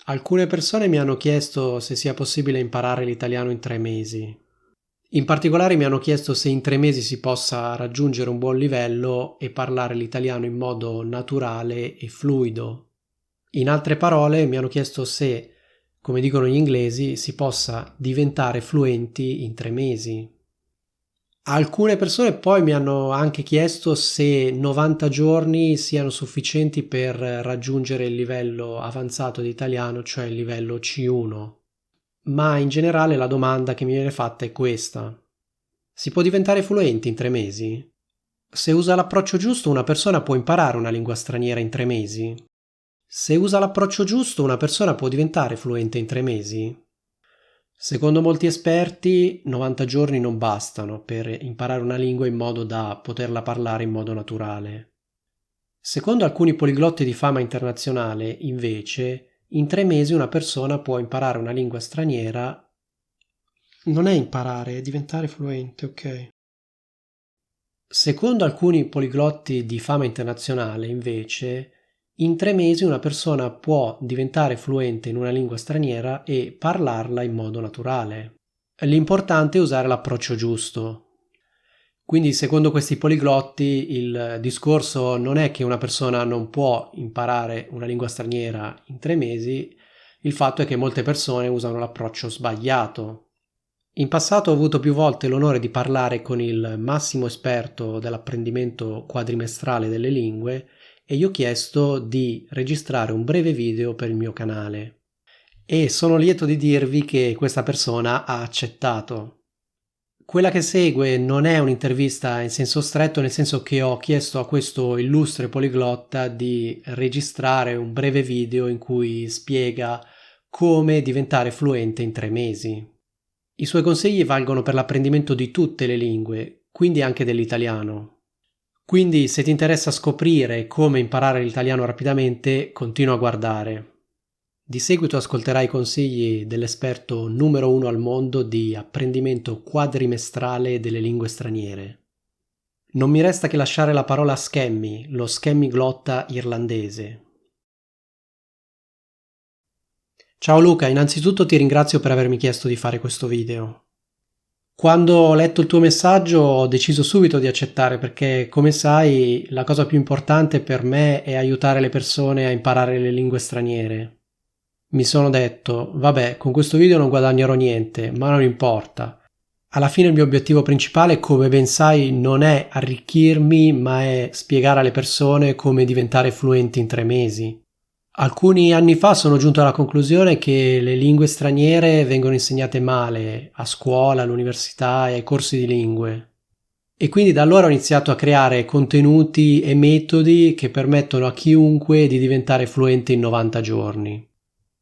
Alcune persone mi hanno chiesto se sia possibile imparare l'italiano in 3 mesi. In particolare mi hanno chiesto se in 3 mesi si possa raggiungere un buon livello e parlare l'italiano in modo naturale e fluido. In altre parole mi hanno chiesto se, come dicono gli inglesi, si possa diventare fluenti in 3 mesi. Alcune persone poi mi hanno anche chiesto se 90 giorni siano sufficienti per raggiungere il livello avanzato di italiano, cioè il livello C1. Ma in generale la domanda che mi viene fatta è questa: si può diventare fluenti in 3 mesi? Se usa l'approccio giusto, una persona può imparare una lingua straniera in 3 mesi? Se usa l'approccio giusto, una persona può diventare fluente in 3 mesi? Secondo molti esperti, 90 giorni non bastano per imparare una lingua in modo da poterla parlare in modo naturale. Secondo alcuni poliglotti di fama internazionale, invece, in 3 mesi una persona può imparare una lingua straniera. Non è imparare, è diventare fluente, ok. Secondo alcuni poliglotti di fama internazionale, invece, in 3 mesi una persona può diventare fluente in una lingua straniera e parlarla in modo naturale. L'importante è usare l'approccio giusto. Quindi, secondo questi poliglotti, il discorso non è che una persona non può imparare una lingua straniera in 3 mesi, il fatto è che molte persone usano l'approccio sbagliato. In passato ho avuto più volte l'onore di parlare con il massimo esperto dell'apprendimento quadrimestrale delle lingue e gli ho chiesto di registrare un breve video per il mio canale. E sono lieto di dirvi che questa persona ha accettato. Quella che segue non è un'intervista in senso stretto, nel senso che ho chiesto a questo illustre poliglotta di registrare un breve video in cui spiega come diventare fluente in 3 mesi. I suoi consigli valgono per l'apprendimento di tutte le lingue, quindi anche dell'italiano. Quindi se ti interessa scoprire come imparare l'italiano rapidamente, continua a guardare. Di seguito ascolterai i consigli dell'esperto numero 1 al mondo di apprendimento quadrimestrale delle lingue straniere. Non mi resta che lasciare la parola a Skemmy, lo scammyglotta irlandese. Ciao Luca, innanzitutto ti ringrazio per avermi chiesto di fare questo video. Quando ho letto il tuo messaggio ho deciso subito di accettare perché, come sai, la cosa più importante per me è aiutare le persone a imparare le lingue straniere. Mi sono detto, vabbè, con questo video non guadagnerò niente, ma non importa. Alla fine il mio obiettivo principale, come ben sai, non è arricchirmi, ma è spiegare alle persone come diventare fluenti in 3 mesi. Alcuni anni fa sono giunto alla conclusione che le lingue straniere vengono insegnate male a scuola, all'università e ai corsi di lingue. E quindi da allora ho iniziato a creare contenuti e metodi che permettono a chiunque di diventare fluente in 90 giorni.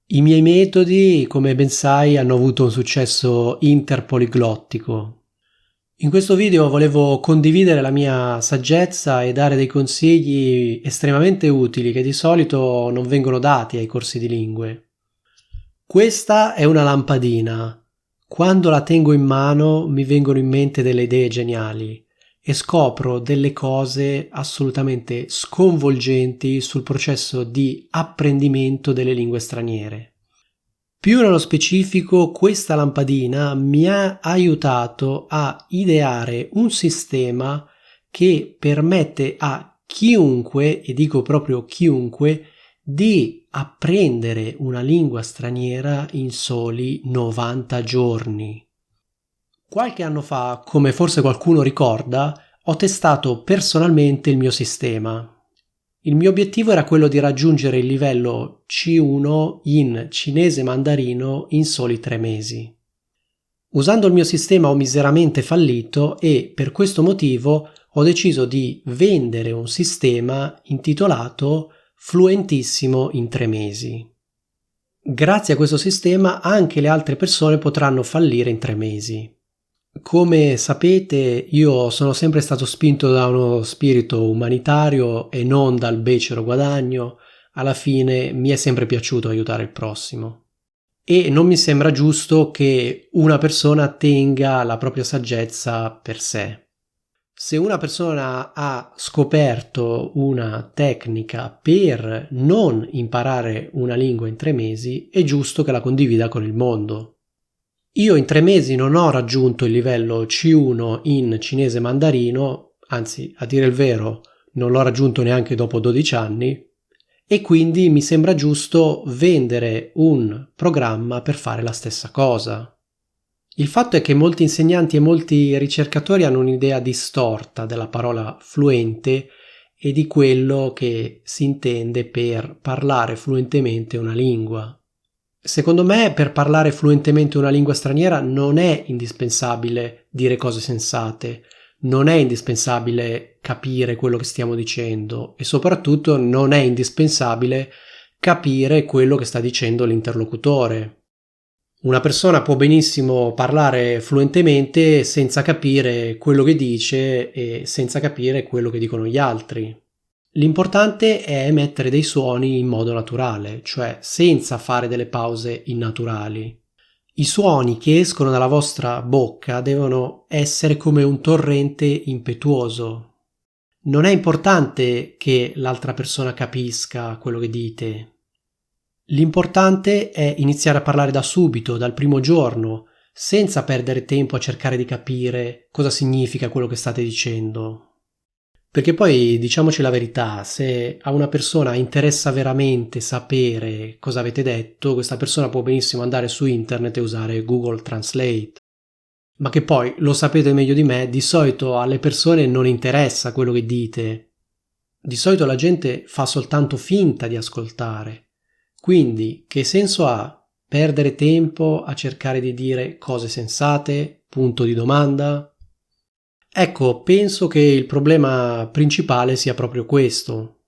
I miei metodi, come ben sai, hanno avuto un successo interpoliglottico. In questo video volevo condividere la mia saggezza e dare dei consigli estremamente utili che di solito non vengono dati ai corsi di lingue. Questa è una lampadina. Quando la tengo in mano mi vengono in mente delle idee geniali e scopro delle cose assolutamente sconvolgenti sul processo di apprendimento delle lingue straniere. Più nello specifico, questa lampadina mi ha aiutato a ideare un sistema che permette a chiunque, e dico proprio chiunque, di apprendere una lingua straniera in soli 90 giorni. Qualche anno fa, come forse qualcuno ricorda, ho testato personalmente il mio sistema. Il mio obiettivo era quello di raggiungere il livello C1 in cinese mandarino in soli 3 mesi. Usando il mio sistema ho miseramente fallito e per questo motivo ho deciso di vendere un sistema intitolato Fluentissimo in 3 mesi. Grazie a questo sistema anche le altre persone potranno fallire in 3 mesi. Come sapete, io sono sempre stato spinto da uno spirito umanitario e non dal becero guadagno. Alla fine mi è sempre piaciuto aiutare il prossimo. E non mi sembra giusto che una persona tenga la propria saggezza per sé. Se una persona ha scoperto una tecnica per non imparare una lingua in 3 mesi, è giusto che la condivida con il mondo. Io in 3 mesi non ho raggiunto il livello C1 in cinese mandarino, anzi, a dire il vero, non l'ho raggiunto neanche dopo 12 anni, e quindi mi sembra giusto vendere un programma per fare la stessa cosa. Il fatto è che molti insegnanti e molti ricercatori hanno un'idea distorta della parola fluente e di quello che si intende per parlare fluentemente una lingua. Secondo me, per parlare fluentemente una lingua straniera non è indispensabile dire cose sensate, non è indispensabile capire quello che stiamo dicendo e soprattutto non è indispensabile capire quello che sta dicendo l'interlocutore. Una persona può benissimo parlare fluentemente senza capire quello che dice e senza capire quello che dicono gli altri. L'importante è emettere dei suoni in modo naturale, cioè senza fare delle pause innaturali. I suoni che escono dalla vostra bocca devono essere come un torrente impetuoso. Non è importante che l'altra persona capisca quello che dite. L'importante è iniziare a parlare da subito, dal primo giorno, senza perdere tempo a cercare di capire cosa significa quello che state dicendo. Perché poi, diciamoci la verità, se a una persona interessa veramente sapere cosa avete detto, questa persona può benissimo andare su internet e usare Google Translate. Ma che poi, lo sapete meglio di me, di solito alle persone non interessa quello che dite. Di solito la gente fa soltanto finta di ascoltare. Quindi, che senso ha perdere tempo a cercare di dire cose sensate? Punto di domanda? Ecco, penso che il problema principale sia proprio questo.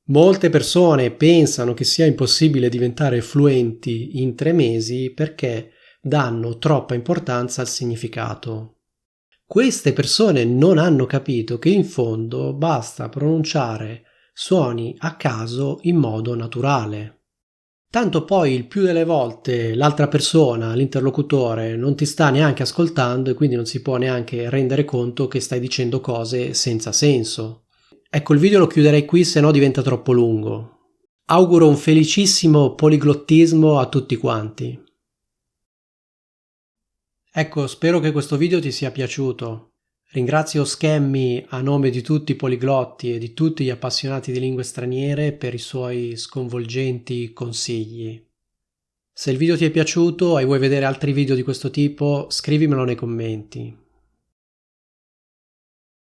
Molte persone pensano che sia impossibile diventare fluenti in 3 mesi perché danno troppa importanza al significato. Queste persone non hanno capito che in fondo basta pronunciare suoni a caso in modo naturale. Tanto poi il più delle volte l'altra persona, l'interlocutore, non ti sta neanche ascoltando e quindi non si può neanche rendere conto che stai dicendo cose senza senso. Ecco, il video lo chiuderei qui, se no diventa troppo lungo. Auguro un felicissimo poliglottismo a tutti quanti. Ecco, spero che questo video ti sia piaciuto. Ringrazio Scammy a nome di tutti i poliglotti e di tutti gli appassionati di lingue straniere per i suoi sconvolgenti consigli. Se il video ti è piaciuto e vuoi vedere altri video di questo tipo, scrivimelo nei commenti.